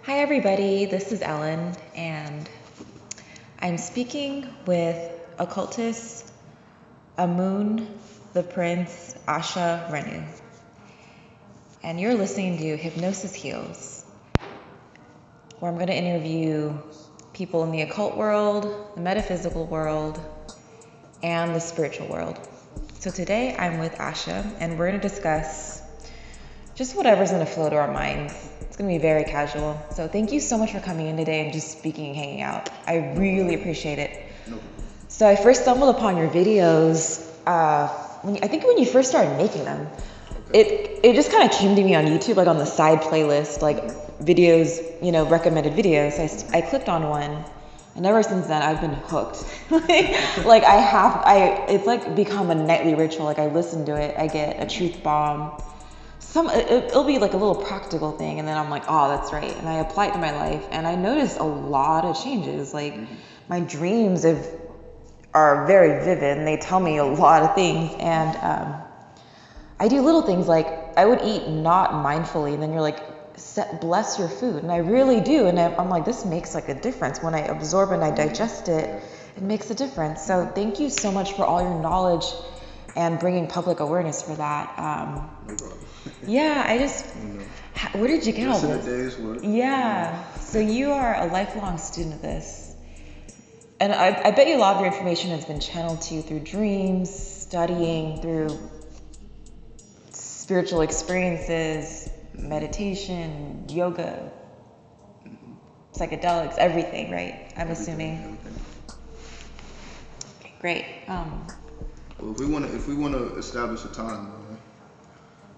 Hi, everybody. This is Ellen, and I'm speaking with occultist Amun the Prince Asharenu. And you're listening to Hypnosis Heals, where I'm going to interview people in the occult world, the metaphysical world, and the spiritual world. So today I'm with Asha, and we're going to discuss just whatever's going to flow to our minds. It's going to be very casual. So thank you so much for coming in today and just speaking and hanging out. I really appreciate it. So I first stumbled upon your videos I think when you first started making them. It just kind of came to me on YouTube, like on the side playlist, like videos, recommended videos. I clicked on one, and ever since then I've been hooked. It's like become a nightly ritual. Like I listen to it, I get a truth bomb. It'll be like a little practical thing, and then I'm like, oh, that's right, and I apply it to my life, and I noticed a lot of changes. Like my dreams are very vivid, and they tell me a lot of things, and I do little things like I would eat not mindfully, and then you're like, bless your food, and I really do, and I'm like, this makes like a difference when I absorb and I digest it. It makes a difference. So thank you so much for all your knowledge and bringing public awareness for that. No problem. Yeah, where did you get all Just in a this? day's work. Yeah, so you are a lifelong student of this. And I bet you a lot of your information has been channeled to you through dreams, studying, through spiritual experiences, meditation, yoga, psychedelics, everything, right? I'm assuming. Okay, great. Well, if we want to establish a timeline,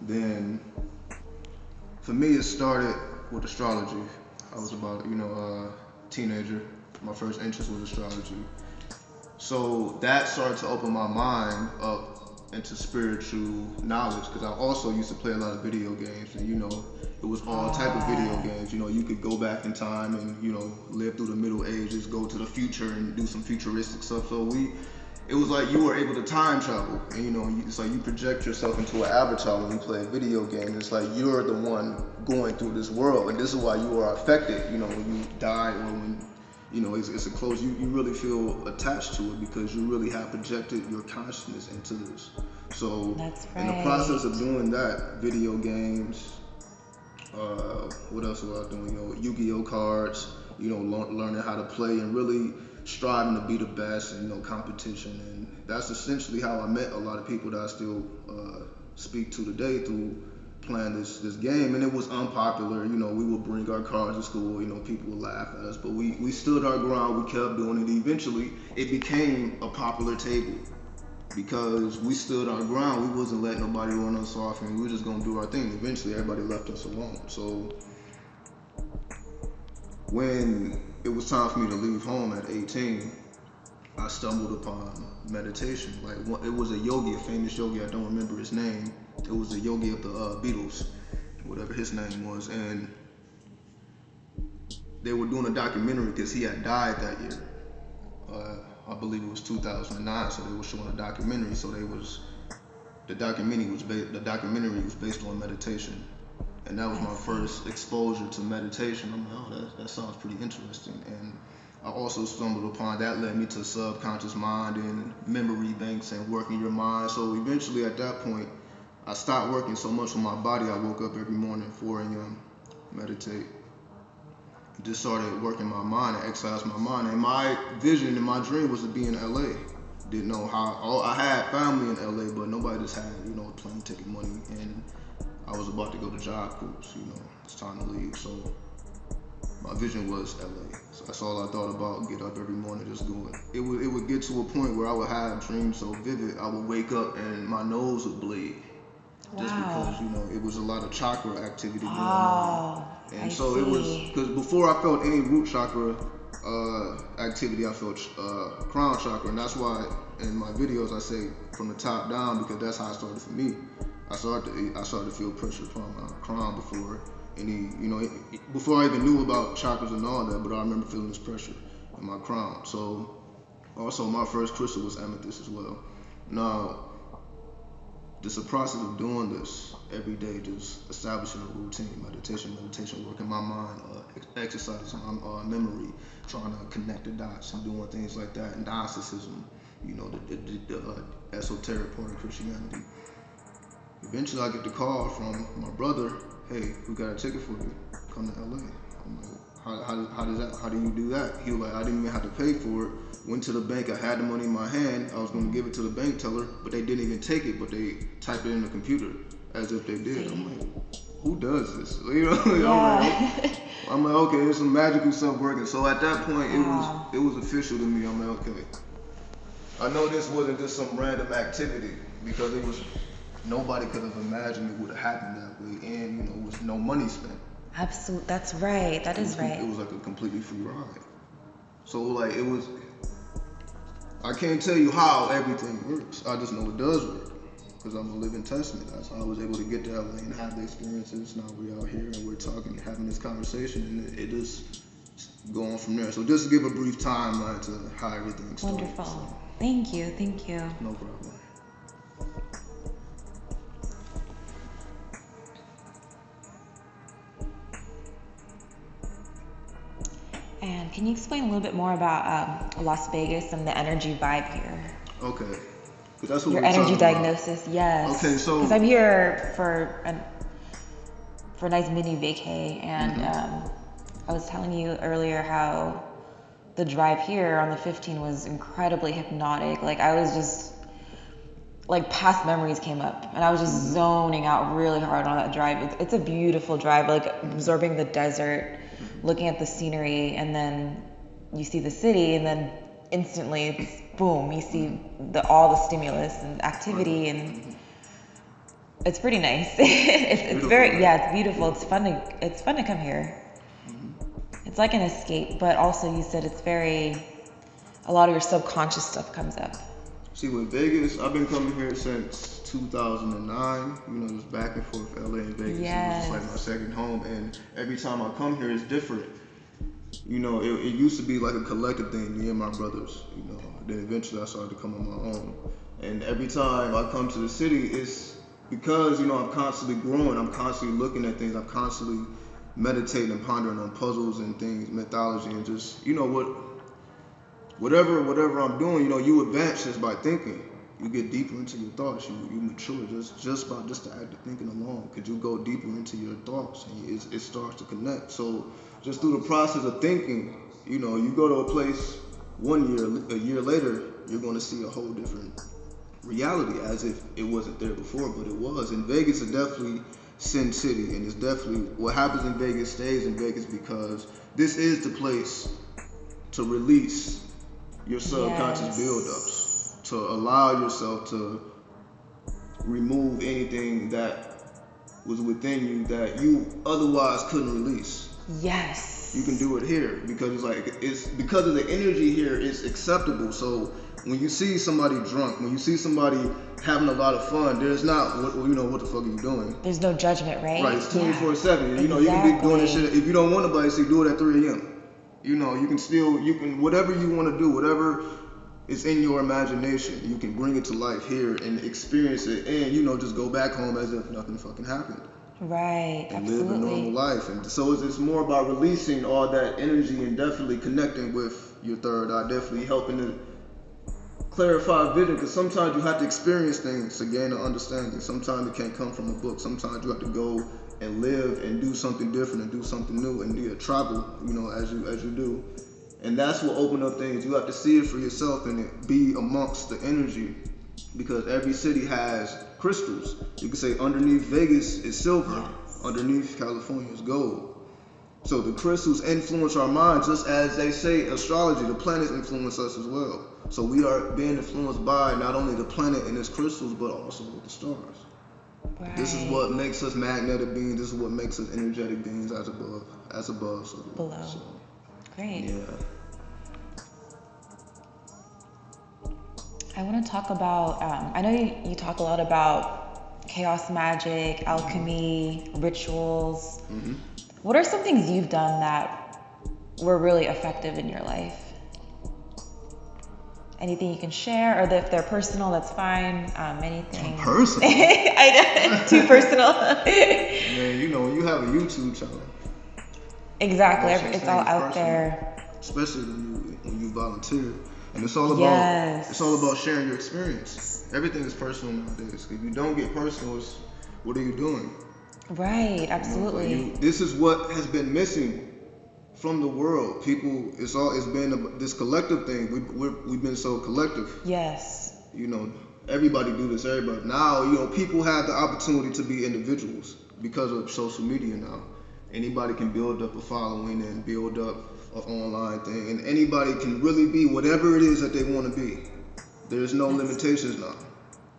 then for me it started with astrology. I was about a teenager. My first interest was astrology. So that started to open my mind up into spiritual knowledge, because I also used to play a lot of video games, and it was all type of video games. You could go back in time and live through the Middle Ages, go to the future and do some futuristic stuff. So it was like you were able to time travel, and it's like you project yourself into an avatar when you play a video game. It's like you're the one going through this world, and this is why you are affected. When you die, or when it's a close. You really feel attached to it because you really have projected your consciousness into this. So That's right. In the process of doing that, video games. What else was I doing? Yu-Gi-Oh cards. Learning how to play and really striving to be the best, and competition. And that's essentially how I met a lot of people that I still speak to today through playing this game. And it was unpopular. We would bring our cards to school. People would laugh at us, but we stood our ground. We kept doing it. Eventually it became a popular table because we stood our ground. We wasn't letting nobody run us off, and we were just gonna do our thing. Eventually everybody left us alone. So when it was time for me to leave home at 18, I stumbled upon meditation. It was a yogi, a famous yogi. I don't remember his name. It was a yogi of the Beatles, whatever his name was, and they were doing a documentary because he had died that year. I believe it was 2009. So they were showing a documentary. So the documentary was based on meditation. And that was my first exposure to meditation. I'm like, oh, that sounds pretty interesting. And I also stumbled upon that led me to subconscious mind and memory banks and working your mind. So eventually at that point, I stopped working so much on my body. I woke up every morning at 4 a.m., meditate. Just started working my mind and exercise my mind. And my vision and my dream was to be in LA. Didn't know how. I had family in LA, but nobody just had, plane ticket money. And I was about to go to job groups, it's time to leave. So my vision was LA. So that's all I thought about. Get up every morning, just do it. It would get to a point where I would have dreams so vivid, I would wake up and my nose would bleed. Just because, it was a lot of chakra activity going on. And so it was, because before I felt any root chakra activity, I felt crown chakra. And that's why in my videos I say from the top down, because that's how it started for me. I started to feel pressure from my crown before before I even knew about chakras and all that, but I remember feeling this pressure in my crown. So also my first crystal was amethyst as well. Now, just a process of doing this every day, just establishing a routine, meditation, working my mind, exercising my memory, trying to connect the dots and doing things like that. Gnosticism, the esoteric part of Christianity. Eventually, I get the call from my brother. Hey, we got a ticket for you. Come to LA. I'm like, how do you do that? He was like, I didn't even have to pay for it. Went to the bank. I had the money in my hand. I was going to give it to the bank teller, but they didn't even take it. But they typed it in the computer as if they did. I'm like, who does this? I'm like, okay, there's some magical stuff working. So at that point, it was official to me. I'm like, okay, I know this wasn't just some random activity, because it was. Nobody could have imagined it would have happened that way, and there was no money spent. Absolutely, that's right. That is right. It was like a completely free ride. So like it was. I can't tell you how everything works. I just know it does work, because I'm a living testament. That's how I was able to get to LA and have the experiences. Now we're out here and we're talking, having this conversation, and it just go on from there. So just to give a brief timeline to how everything started. Wonderful. So. Thank you. No problem. And can you explain a little bit more about Las Vegas and the energy vibe here? Okay. That's what your we're energy diagnosis, about. Yes. Okay, so because I'm here for a nice mini vacay, and I was telling you earlier how the drive here on the 15 was incredibly hypnotic. Like I was just like past memories came up, and I was just zoning out really hard on that drive. It's a beautiful drive, like absorbing the desert, looking at the scenery, and then you see the city, and then instantly it's boom, you see all the stimulus and activity, and it's pretty nice. it's very, it's beautiful. It's fun to come here. It's like an escape, but also you said it's a lot of your subconscious stuff comes up. See, with Vegas, I've been coming here since 2009, just back and forth, LA and Vegas. Yes. It was just like my second home, and every time I come here, it's different. It used to be like a collective thing, me and my brothers, Then eventually I started to come on my own. And every time I come to the city, it's because, I'm constantly growing, I'm constantly looking at things, I'm constantly meditating and pondering on puzzles and things, mythology, and just, whatever I'm doing, you advance just by thinking. You get deeper into your thoughts, you mature just by the act of thinking alone, because you go deeper into your thoughts and it starts to connect. So just through the process of thinking, you go to a place a year later, you're going to see a whole different reality, as if it wasn't there before, but it was. And Vegas is definitely Sin City, and it's definitely what happens in Vegas stays in Vegas, because this is the place to release your subconscious buildups, to allow yourself to remove anything that was within you that you otherwise couldn't release. Yes. You can do it here, because it's because of the energy here, it's acceptable. So when you see somebody drunk, when you see somebody having a lot of fun, there's not what the fuck are you doing? There's no judgment, right? Right, it's 24/7. Exactly. You can be doing this shit. If you don't want nobody to see, do it at 3 a.m. You can whatever you want to do, whatever is in your imagination, you can bring it to life here and experience it, and just go back home as if nothing fucking happened. Right, and absolutely. live a normal life. And so it's more about releasing all that energy and definitely connecting with your third eye, definitely helping to clarify vision, because sometimes you have to experience things to gain an understanding. Sometimes it can't come from a book. Sometimes you have to go and live and do something different and do something new and travel, as you do. And that's what opens up things. You have to see it for yourself and it be amongst the energy, because every city has crystals. You can say underneath Vegas is silver, underneath California is gold. So the crystals influence our minds, just as they say astrology, the planets influence us as well. So we are being influenced by not only the planet and its crystals, but also the stars. Right. This is what makes us magnetic beings. This is what makes us energetic beings, as above, so below. So, great. Yeah. I want to talk about, I know you talk a lot about chaos magic, alchemy, rituals. Mm-hmm. What are some things you've done that were really effective in your life? anything you can share, or if they're personal, that's fine. Anything. Personal? I know, too personal. Man, you know, when you have a YouTube channel. Exactly, it's all out personal, there. especially when you volunteer, and it's all about sharing your experience. Everything is personal nowadays. If you don't get personal, what are you doing? Right, absolutely. You know, this is what has been missing from the world. People, it's been this collective thing. We've been so collective. Yes. You know, everybody do this. Everybody now. You know, people have the opportunity to be individuals because of social media now. Anybody can build up a following and build up an online thing, and anybody can really be whatever it is that they want to be. There's no limitations now.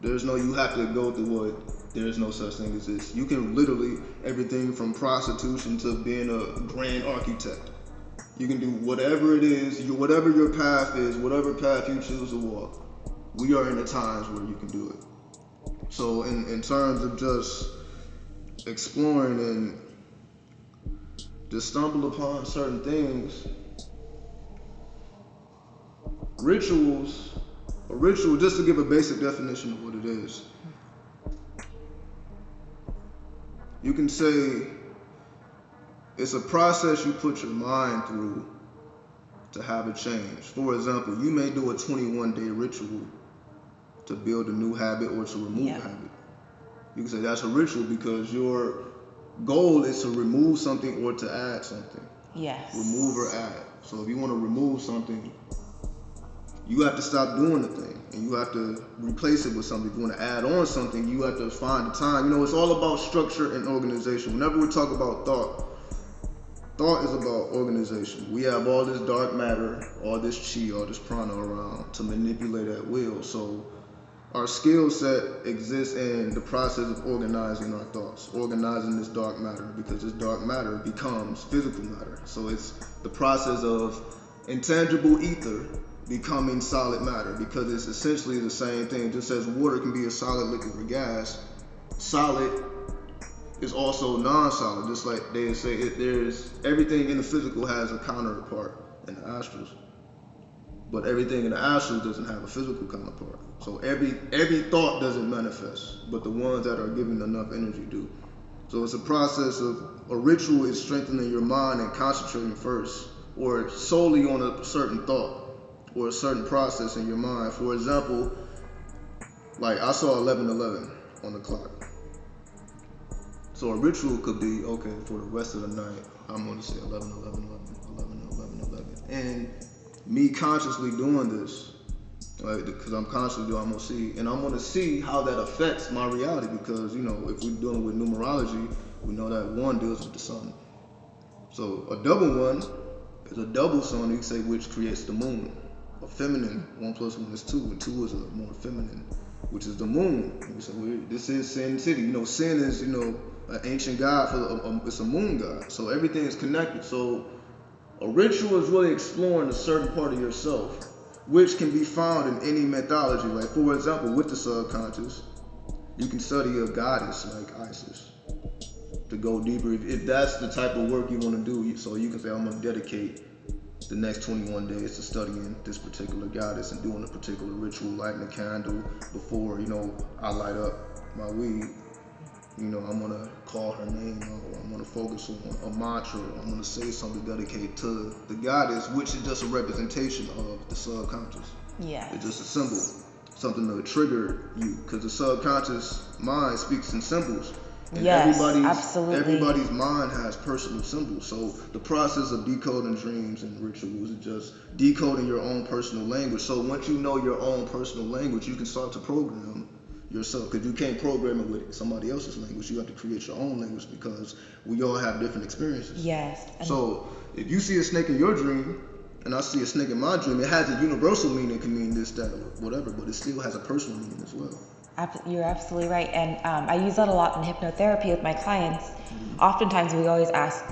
There's no, you have to go through what, there's no such thing as this. You can literally, everything from prostitution to being a grand architect. You can do whatever it is, whatever your path is, whatever path you choose to walk. We are in the times where you can do it. So in terms of just exploring and just stumble upon certain things, a ritual, just to give a basic definition of what it is, you can say it's a process you put your mind through to have a change. For example, you may do a 21-day ritual to build a new habit or to remove a habit. You can say that's a ritual because your goal is to remove something or to add something. Yes. Remove or add. So if you want to remove something, you have to stop doing the thing and you have to replace it with something. If you want to add on something, you have to find the time. You know, it's all about structure and organization. Whenever we talk about thought is about organization. We have all this dark matter, all this chi, all this prana around to manipulate at will. So our skill set exists in the process of organizing our thoughts, organizing this dark matter, because this dark matter becomes physical matter. So it's the process of intangible ether becoming solid matter, because it's essentially the same thing. Just as water can be a solid, liquid, or gas, solid is also non-solid. Just like they say, there's everything in the physical has a counterpart in the astrals, but everything in the astrals doesn't have a physical counterpart. So every thought doesn't manifest, but the ones that are given enough energy do. So it's a process of, a ritual is strengthening your mind and concentrating first, or solely on a certain thought or a certain process in your mind. For example, like I saw 11:11 on the clock. So a ritual could be, okay, for the rest of the night, I'm going to say 11:11, and me consciously doing this, right? Because I'm constantly doing, I'm going to see how that affects my reality. Because, you know, if we're dealing with numerology, we know that 1 deals with the sun. So a double 1 is a double sun, you can say, which creates the moon. A feminine, 1 + 1 is 2, and 2 is a more feminine, which is the moon. And we say, well, this is Sin City. You know, Sin is, you know, an ancient god it's a moon god. So everything is connected. So a ritual is really exploring a certain part of yourself, which can be found in any mythology. Like, for example, with the subconscious, you can study a goddess like Isis to go deeper. If that's the type of work you want to do, so you can say, I'm going to dedicate the next 21 days to studying this particular goddess and doing a particular ritual, lighting a candle before, you know, I light up my weed. You know, I'm gonna call her name, or I'm gonna focus on a mantra, or I'm gonna say something dedicated to the goddess, which is just a representation of the subconscious. Yeah. It's just a symbol, something to trigger you, because the subconscious mind speaks in symbols. And everybody's mind has personal symbols. So the process of decoding dreams and rituals is just decoding your own personal language. So once you know your own personal language, you can start to program yourself, because you can't program it with somebody else's language. You have to create your own language, because we all have different experiences. Yes. So if you see a snake in your dream and I see a snake in my dream, it has a universal meaning. It can mean this, that, or whatever, but it still has a personal meaning as well. You're absolutely right. And I use that a lot in hypnotherapy with my clients. Oftentimes we always ask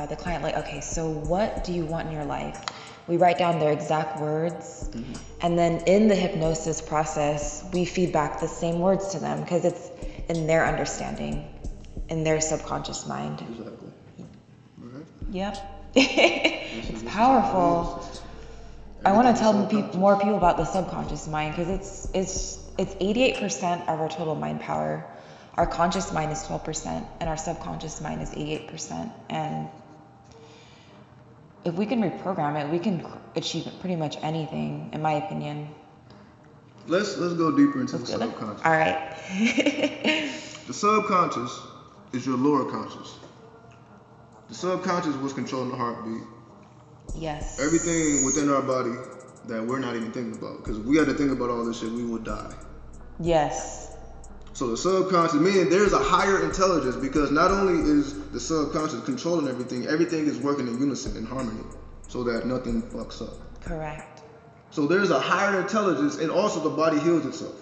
the client, like, okay, so what do you want in your life? We write down their exact words, and then in the hypnosis process, we feed back the same words to them, because it's in their understanding, in their subconscious mind. Exactly. Right. Yep. It's powerful. I want to Everything is tell subconscious. more people about the subconscious mind, because it's 88% of our total mind power. Our conscious mind is 12%, and our subconscious mind is 88%. And if we can reprogram it, we can achieve pretty much anything, in my opinion. Let's go deeper into the subconscious. All right. The subconscious is your lower conscious. The subconscious was controlling the heartbeat. Yes. Everything within our body that we're not even thinking about. Because if we had to think about all this shit, we would die. Yes. So the subconscious, meaning there's a higher intelligence, because not only is the subconscious controlling everything is working in unison, in harmony, so that nothing fucks up. Correct. So there's a higher intelligence, and also the body heals itself.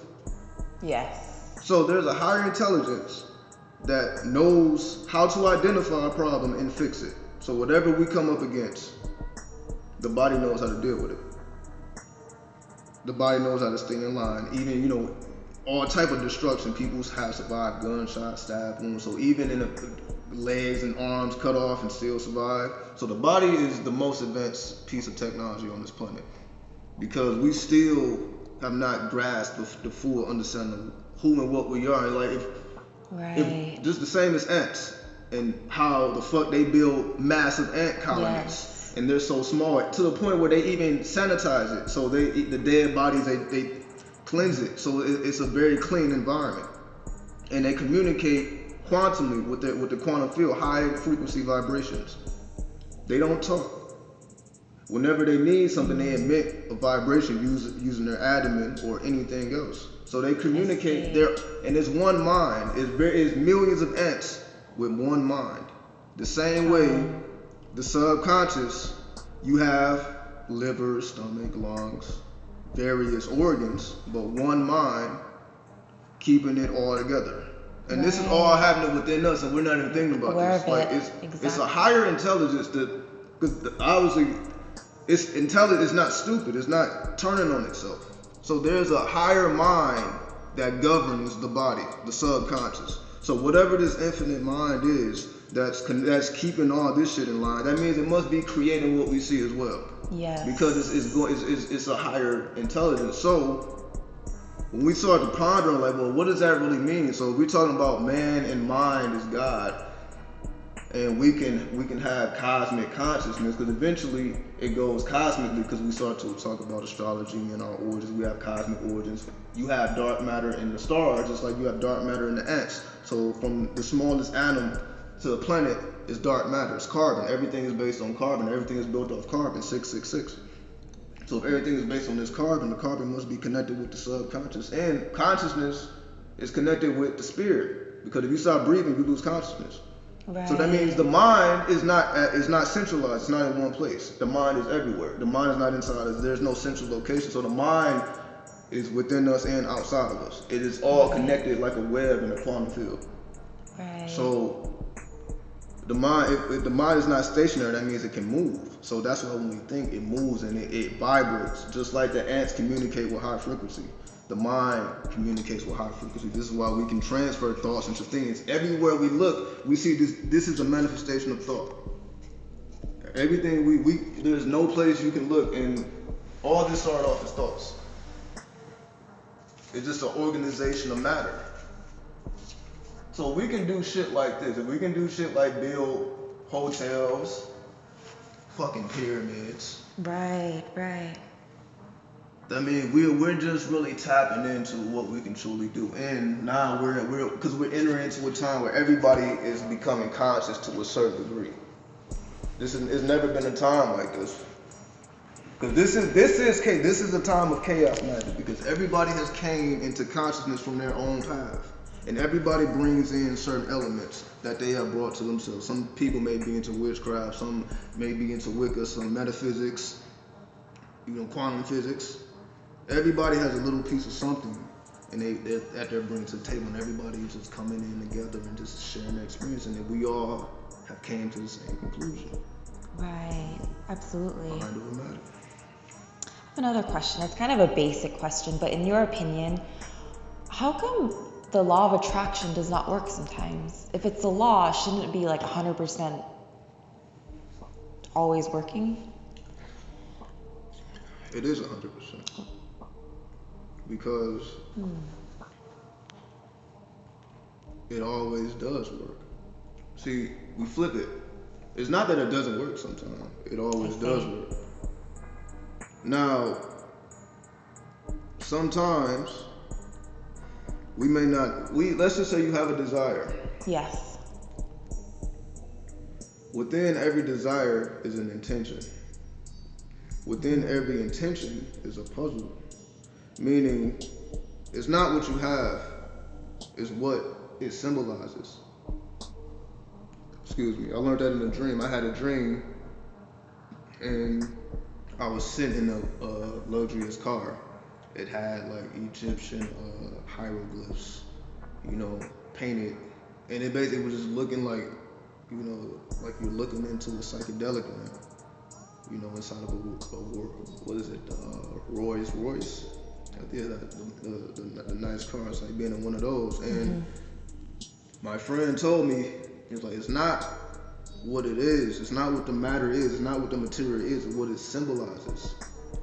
Yes. So there's a higher intelligence that knows how to identify a problem and fix it. So whatever we come up against, the body knows how to deal with it. The body knows how to stay in line. Even, all type of destruction, people have survived gunshots, stab wounds. So even in the legs and arms cut off and still survive. So the body is the most advanced piece of technology on this planet, because we still have not grasped the full understanding of who and what we are. Like if just the same as ants and how the fuck they build massive ant colonies. Yes. And they're so small to the point where they even sanitize it. So they eat the dead bodies, they cleanse it. So it's a very clean environment. And they communicate quantumly with the quantum field, high frequency vibrations. They don't talk. Whenever they need something, they emit a vibration using their abdomen or anything else. So they communicate there, and it's one mind. It's millions of ants with one mind. The same way, the subconscious, you have liver, stomach, lungs, various organs, but one mind keeping it all together. And this is all happening within us, and we're not even thinking about this. Like it's a higher intelligence that, because obviously it's intelligent. It's not stupid. It's not turning on itself. So there's a higher mind that governs the body, the subconscious. So whatever this infinite mind is, that's keeping all this shit in line, that means it must be creating what we see as well. Yes. Because it's a higher intelligence. So when we start to ponder, like, well, what does that really mean? So if we're talking about man and mind is God, and we can have cosmic consciousness, because eventually it goes cosmically, because we start to talk about astrology and our origins. We have cosmic origins. You have dark matter in the stars, just like you have dark matter in the ants. So from the smallest atom to the planet is dark matter. It's carbon. Everything is based on carbon. Everything is built off carbon, 666. So if everything is based on this carbon, the carbon must be connected with the subconscious. And consciousness is connected with the spirit, because if you stop breathing, you lose consciousness. Right. So that means the mind is not centralized. It's not in one place. The mind is everywhere. The mind is not inside us. There's no central location. So the mind is within us and outside of us. It is all connected like a web in a quantum field. Right. So the mind, if the mind is not stationary, that means it can move. So that's why when we think, it moves and it vibrates, just like the ants communicate with high frequency. The mind communicates with high frequency. This is why we can transfer thoughts into things. Everywhere we look, we see this. This is a manifestation of thought. Everything there's no place you can look, and all this started off as thoughts. It's just an organization of matter. So we can do shit like this. If we can do shit like build hotels, fucking pyramids. Right. I mean, we're just really tapping into what we can truly do. And now because we're entering into a time where everybody is becoming conscious to a certain degree. It's never been a time like this. Because this is a time of chaos magic, because everybody has came into consciousness from their own path. And everybody brings in certain elements that they have brought to themselves. Some people may be into witchcraft, some may be into Wicca, some metaphysics, quantum physics. Everybody has a little piece of something, and they're bringing to the table, and everybody is just coming in together and just sharing their experience, and then we all have came to the same conclusion. Right, absolutely. Mind over matter. I have another question. It's kind of a basic question, but in your opinion, how come the law of attraction does not work sometimes? If it's a law, shouldn't it be like 100% always working? It is 100%. Because it always does work. See, we flip it. It's not that it doesn't work sometimes. It always does work. Now, sometimes we may not, let's just say you have a desire. Yes. Within every desire is an intention. Within every intention is a puzzle. Meaning, it's not what you have, it's what it symbolizes. Excuse me, I learned that in a dream. I had a dream and I was sitting in a luxurious car. It had like Egyptian hieroglyphs, painted. And it basically was just looking like, like you're looking into a psychedelic land, inside of what is it, Rolls Royce? Yeah, the nice cars, like being in one of those. And my friend told me, he was like, it's not what it is, it's not what the matter is, it's not what the material is, it's what it symbolizes.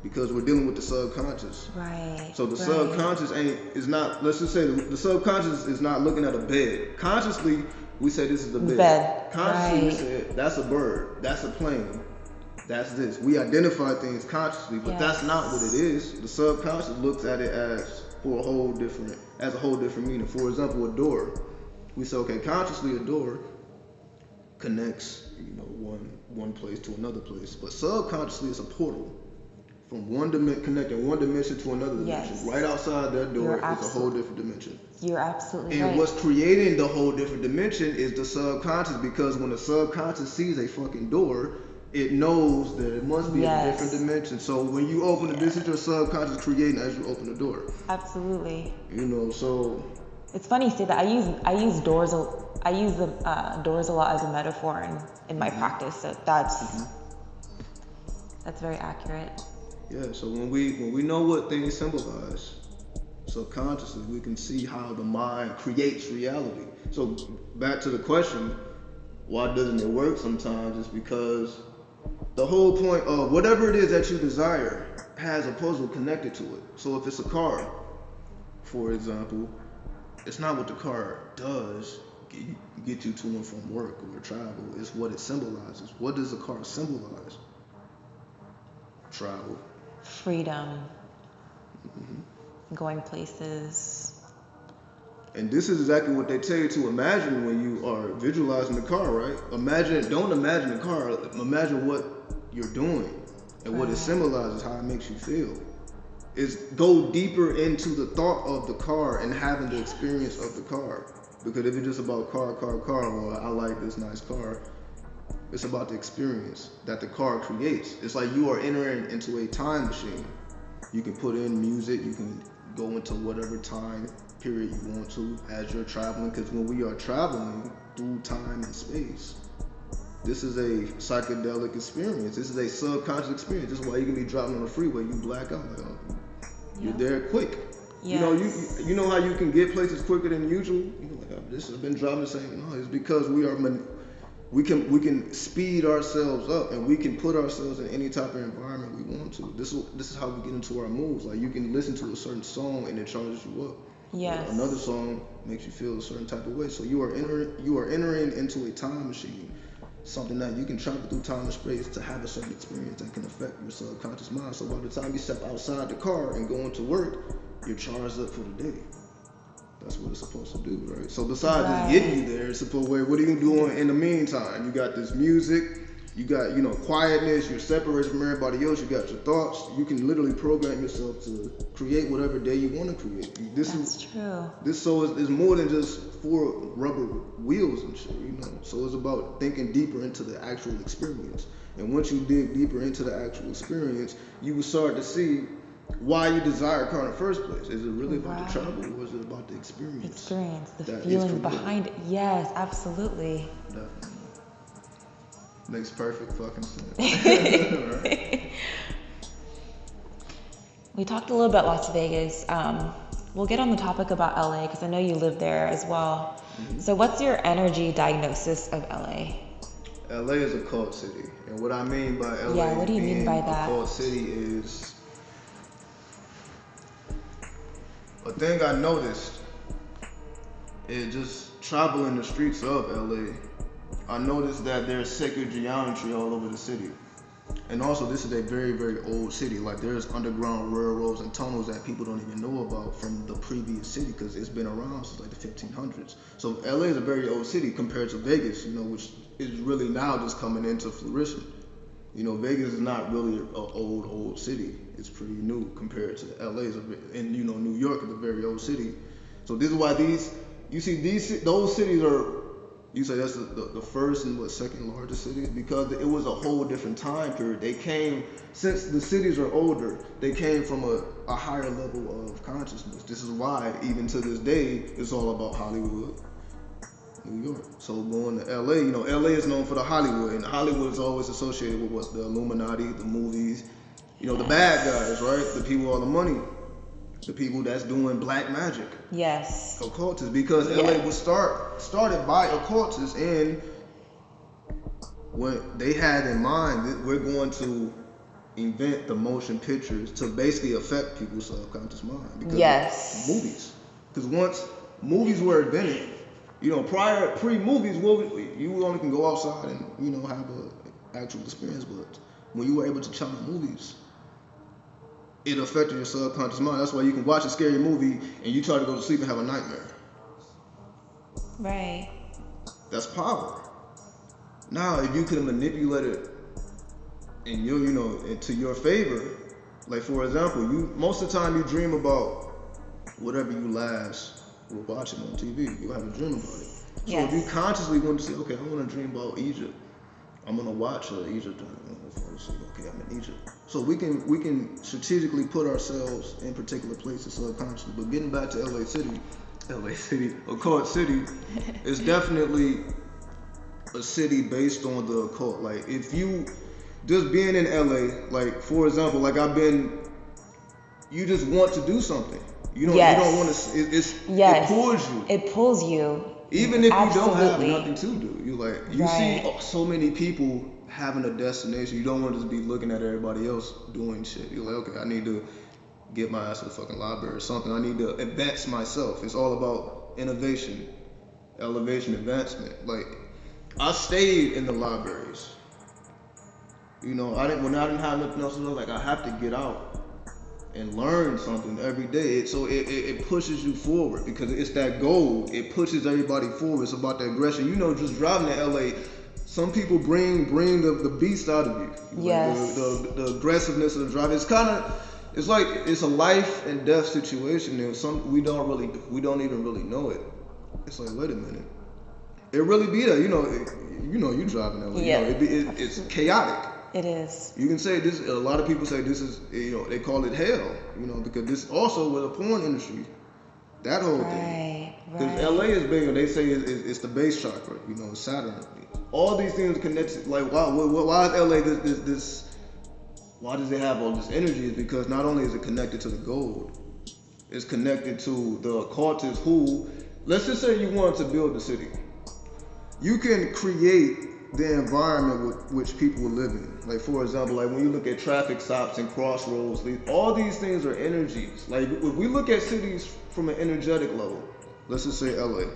Because we're dealing with the subconscious. Right. So the subconscious is not, let's just say the subconscious is not looking at a bed. Consciously, we say this is the bed. Consciously, we say that's a bird, that's a plane, that's this. We identify things consciously, but that's not what it is. The subconscious looks at it as a whole different meaning. For example, a door. We say, okay, consciously a door connects, one place to another place, but subconsciously it's a portal from connecting one dimension to another dimension. Right outside that door is a whole different dimension. You're absolutely right. And what's creating the whole different dimension is the subconscious, because when the subconscious sees a fucking door, it knows that it must be a different dimension. So when you open it, this is your subconscious creating as you open the door. Absolutely. So it's funny you say that. I use doors. I use the doors a lot as a metaphor in my practice. So that's very accurate. Yeah. So when we know what things symbolize, subconsciously we can see how the mind creates reality. So back to the question, why doesn't it work sometimes? It's because the whole point of whatever it is that you desire has a puzzle connected to it. So if it's a car, for example, it's not what the car does get you to and from work or travel. It's what it symbolizes. What does a car symbolize? Travel. Freedom. Going places. And this is exactly what they tell you to imagine when you are visualizing the car, right? Don't imagine the car, imagine what you're doing and what it symbolizes, how it makes you feel. Is go deeper into the thought of the car and having the experience of the car. Because if it's just about car, or I like this nice car, it's about the experience that the car creates. It's like you are entering into a time machine. You can put in music, you can go into whatever time period you want to as you're traveling, because when we are traveling through time and space, this is a psychedelic experience. This is a subconscious experience. This is why you can be driving on the freeway, you black out. You're there quick. Yes. You know how you can get places quicker than usual? I've been driving the same. No, it's because we can speed ourselves up, and we can put ourselves in any type of environment we want to. This is how we get into our moods. Like you can listen to a certain song and it charges you up. Yes. Another song makes you feel a certain type of way. So you are entering into a time machine, something that you can travel through time and space to have a certain experience that can affect your subconscious mind. So by the time you step outside the car and go into work, you're charged up for the day. That's what it's supposed to do, right? So besides just getting you there, it's supposed to, what are you doing in the meantime? You got this music, you got, quietness, you're separated from everybody else, you got your thoughts. You can literally program yourself to create whatever day you want to create. That's true. This is more than just four rubber wheels and shit, So it's about thinking deeper into the actual experience. And once you dig deeper into the actual experience, you will start to see why you desire a car in the first place. Is it really about the travel, or is it about the experience? The feeling behind it. Yes, absolutely. Definitely. Makes perfect fucking sense. Right? We talked a little about Las Vegas. We'll get on the topic about LA because I know you live there as well. Mm-hmm. So what's your energy diagnosis of LA? LA is a cult city. And what I mean by LA what do you mean by that? A cult city is A thing I noticed is just traveling the streets of LA. I noticed that there's sacred geometry all over the city. And also, this is a very, very old city. Like, there's underground railroads and tunnels that people don't even know about from the previous city because it's been around since like the 1500s. So LA is a very old city compared to Vegas, which is really now just coming into flourishing. Vegas is not really an old city. It's pretty new compared to LA. And New York is a very old city. So this is why those cities are. You say that's the first and second largest cities because it was a whole different time period. They came, since the cities are older, they came from a higher level of consciousness. This is why even to this day it's all about Hollywood, New York. So going to LA, LA is known for the Hollywood, and Hollywood is always associated with what's the Illuminati, the movies, the bad guys, right? The people with all the money. The people that's doing black magic. Yes. Occultists, because LA was started by occultists, and what they had in mind that we're going to invent the motion pictures to basically affect people's subconscious mind. Because of movies. Because once movies were invented, pre-movies, you only can go outside and have an actual experience. But when you were able to channel movies, it affected your subconscious mind. That's why you can watch a scary movie and you try to go to sleep and have a nightmare. Right. That's power. Now, if you could manipulate it in into your favor, like for example, most of the time you dream about whatever you last were watching on TV. You have a dream about it. So if you consciously want to say, okay, I want to dream about Egypt, I'm gonna watch Egypt. Okay, I'm in Egypt. So we can strategically put ourselves in particular places subconsciously. But getting back to LA City, occult city, is definitely a city based on the occult. Like if you just being in LA, like for example, like you just want to do something. You don't want to. It pulls you. It pulls you. Even if you don't have nothing to do, you see so many people having a destination. You don't want to just be looking at everybody else doing shit. You're like, okay, I need to get my ass to the fucking library or something. I need to advance myself. It's all about innovation, elevation, advancement. Like I stayed in the libraries. When I didn't have nothing else to do. Like I have to get out and learn something every day. It pushes you forward because it's that goal. It pushes everybody forward. It's about the aggression. Just driving to LA, some people bring the beast out of you. Yes. Like the aggressiveness of the drive. It's like it's a life and death situation. And we don't even really know it. It's like, wait a minute. It really be there. You driving LA. Yeah. It's chaotic. It is. You can say this. A lot of people say this is, they call it hell, because this also with the porn industry, that whole thing. Because LA is bigger. They say it's the base chakra, Saturn. All these things connected. Like why is LA this? Why does it have all this energy? Is because not only is it connected to the gold, it's connected to the occultists who, let's just say you want to build the city, you can create the environment with which people live in. Like for example, like when you look at traffic stops and crossroads, all these things are energies. Like if we look at cities from an energetic level, let's just say LA,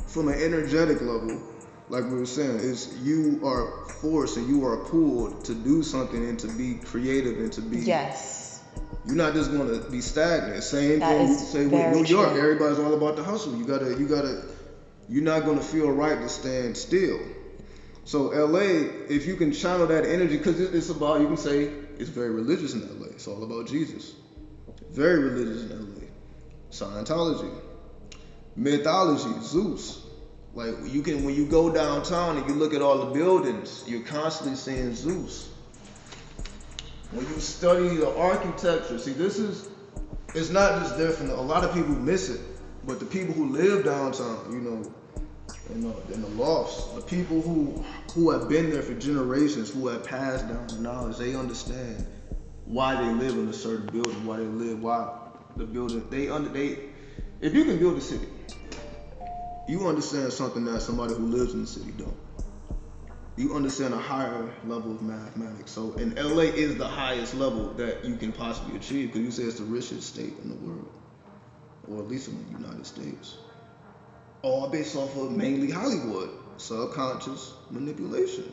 from an energetic level, like we were saying, is you are forced and you are pulled to do something and to be creative and to be. Yes. You're not just going to be stagnant. Same thing you say with New York. Everybody's all about the hustle. You're not going to feel right to stand still. So LA, if you can channel that energy, because it's about, you can say it's very religious in LA. It's all about Jesus. Very religious in LA. Scientology, mythology, Zeus. Like when you go downtown and you look at all the buildings, you're constantly seeing Zeus. When you study the architecture, see it's not just different. A lot of people miss it, but the people who live downtown, in the lofts, the people who have been there for generations, who have passed down the knowledge, they understand why they live in a certain building, why the building, if you can build a city, you understand something that somebody who lives in the city don't. You understand a higher level of mathematics. So, and LA is the highest level that you can possibly achieve, because you say it's the richest state in the world. or at least in the United States, all based off of mainly Hollywood. Subconscious manipulation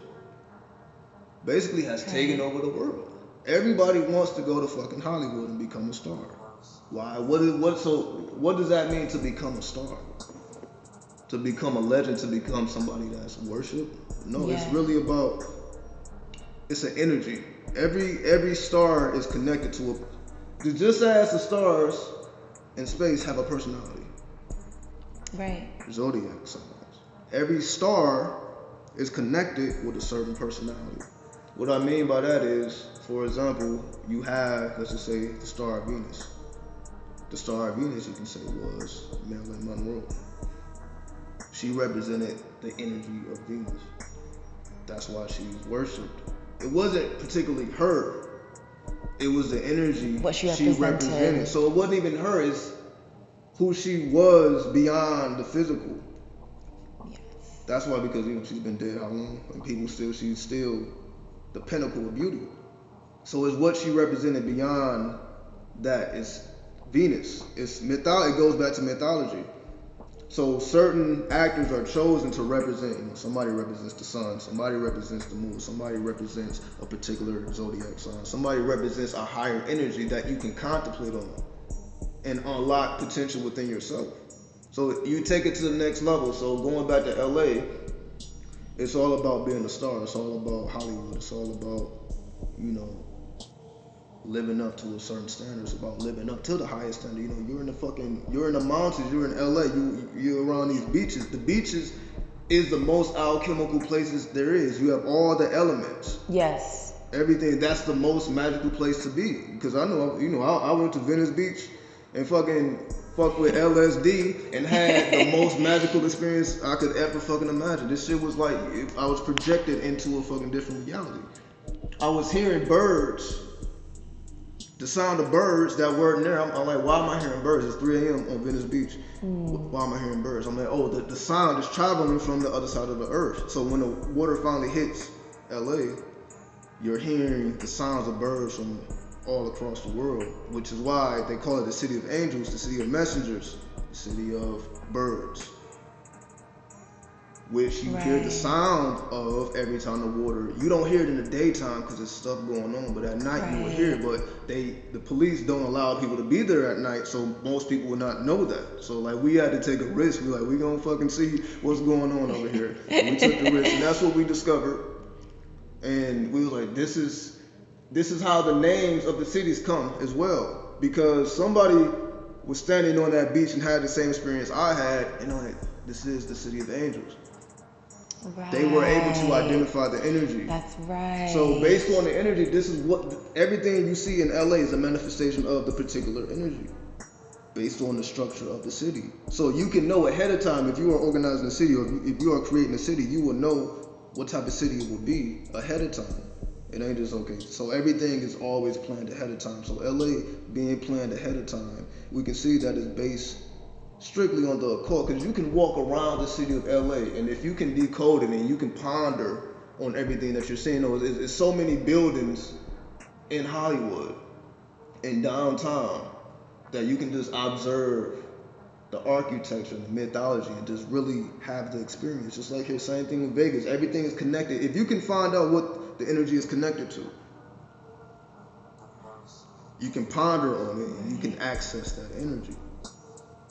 basically has taken over the world. Everybody wants to go to fucking Hollywood and become a star. Why? What does that mean to become a star? To become a legend, to become somebody that's worshipped? No, It's really about, it's an energy. Every star is connected to just as the stars in space have a personality. Right. Zodiac signs. Every star is connected with a certain personality. What I mean by that is, for example, you have, let's just say, the star of Venus. The star of Venus, you can say, was Marilyn Monroe. She represented the energy of Venus. That's why she's worshipped. It wasn't particularly her. It was the energy what she represented. So it wasn't even her. It's who she was beyond the physical. Yes. That's why, because she's been dead how long, and she's still the pinnacle of beauty. So it's what she represented beyond that. It's Venus. It's it goes back to mythology. So certain actors are chosen to represent, somebody represents the sun, somebody represents the moon, somebody represents a particular zodiac sign, somebody represents a higher energy that you can contemplate on and unlock potential within yourself. So you take it to the next level. So going back to LA, it's all about being a star. It's all about Hollywood. It's all about, living up to a certain standard. It's about living up to the highest standard. You're in the mountains, you're in LA, you're around these beaches. The beaches is the most alchemical places there is. You have all the elements. Yes. Everything. That's the most magical place to be. Because I know, I went to Venice Beach and fuck with LSD and had the most magical experience I could ever fucking imagine. This shit was like, I was projected into a fucking different reality. I was hearing birds. The sound of birds that weren't there. I'm like, why am I hearing birds? It's 3 a.m. on Venice Beach. Why am I hearing birds? I'm like, the sound is traveling from the other side of the earth. So when the water finally hits LA, you're hearing the sounds of birds from all across the world, which is why they call it the city of angels, the city of messengers, the city of birds, which you hear the sound of every time the water. You don't hear it in the daytime because there's stuff going on, but at night you will hear it. But the police don't allow people to be there at night, so most people will not know that. So like, we had to take a risk. We're like, we gonna fucking see what's going on over here. And we took the risk, and that's what we discovered. And we was like, this is how the names of the cities come as well, because somebody was standing on that beach and had the same experience I had, and I'm like, this is the city of angels. Right. They were able to identify the energy. That's right. So based on the energy, this is what everything you see in LA is a manifestation of the particular energy, based on the structure of the city. So you can know ahead of time, if you are organizing a city, or if you are creating a city, you will know what type of city it will be ahead of time. It ain't just okay. So everything is always planned ahead of time. So LA being planned ahead of time, we can see that it's based strictly on the occult, because you can walk around the city of LA, and if you can decode it and you can ponder on everything that you're seeing, there's so many buildings in Hollywood, in downtown, that you can just observe the architecture and the mythology and just really have the experience. Just like here, same thing with Vegas. Everything is connected. If you can find out what the energy is connected to, you can ponder on it and you can access that energy.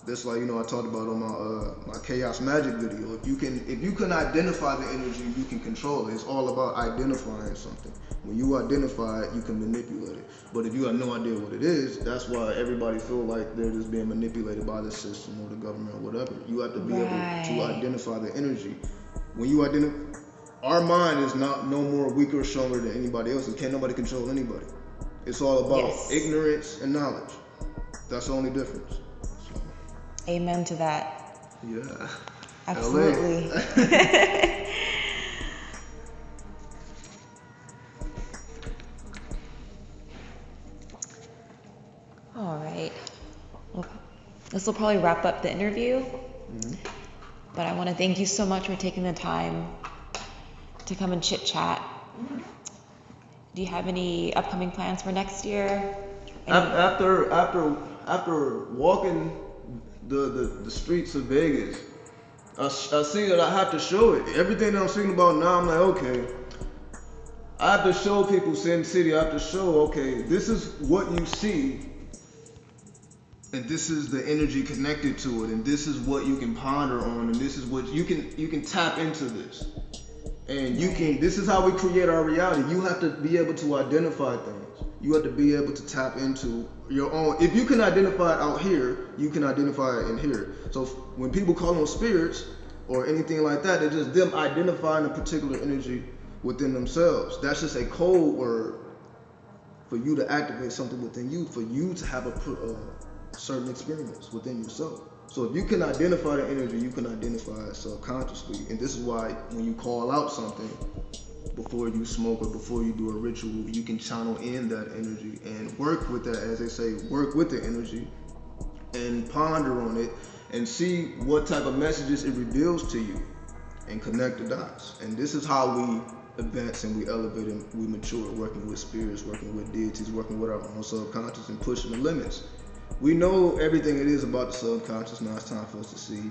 That's like, I talked about on my chaos magic video. If you can identify the energy, you can control it. It's all about identifying something. When you identify it, you can manipulate it. But if you have no idea what it is, that's why everybody feel like they're just being manipulated by the system or the government or whatever. You have to be able to identify the energy. When you our mind is no more weaker or stronger than anybody else. Can't nobody control anybody. It's all about ignorance and knowledge. That's the only difference. Amen to that. Yeah. Absolutely. All right. Well, this will probably wrap up the interview. Mm-hmm. But I want to thank you so much for taking the time to come and chit chat. Do you have any upcoming plans for next year? After walking the streets of Vegas. I see that I have to show it. Everything that I'm speaking about now, I'm like, okay, I have to show people Sin City. I have to show, okay, this is what you see, and this is the energy connected to it, and this is what you can ponder on, and this is what you can tap into this, and you can. This is how we create our reality. You have to be able to identify things. You have to be able to tap into your own. If you can identify it out here, you can identify it in here. So when people call on spirits or anything like that, it's just them identifying a particular energy within themselves. That's just a code word for you to activate something within you, for you to have a certain experience within yourself. So if you can identify the energy, you can identify it subconsciously. And this is why when you call out something, before you smoke or before you do a ritual, you can channel in that energy and work with that, as they say, work with the energy and ponder on it and see what type of messages it reveals to you and connect the dots. And this is how we advance and we elevate and we mature, working with spirits, working with deities, working with our own subconscious and pushing the limits. We know everything it is about the subconscious. Now it's time for us to see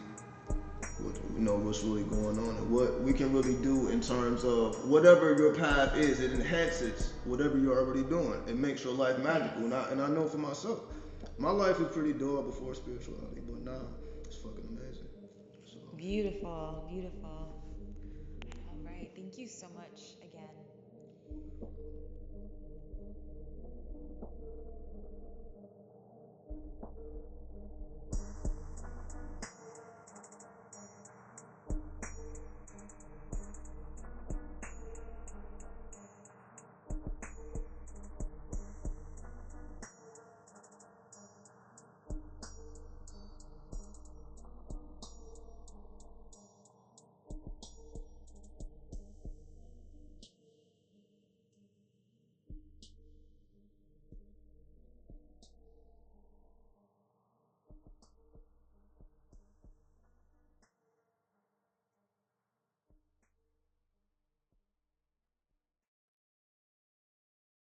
what's really going on and what we can really do in terms of whatever your path is. It enhances whatever you're already doing. It makes your life magical. And I know for myself, my life was pretty dull before spirituality, but now it's fucking amazing. So Beautiful, beautiful. All right, thank you so much.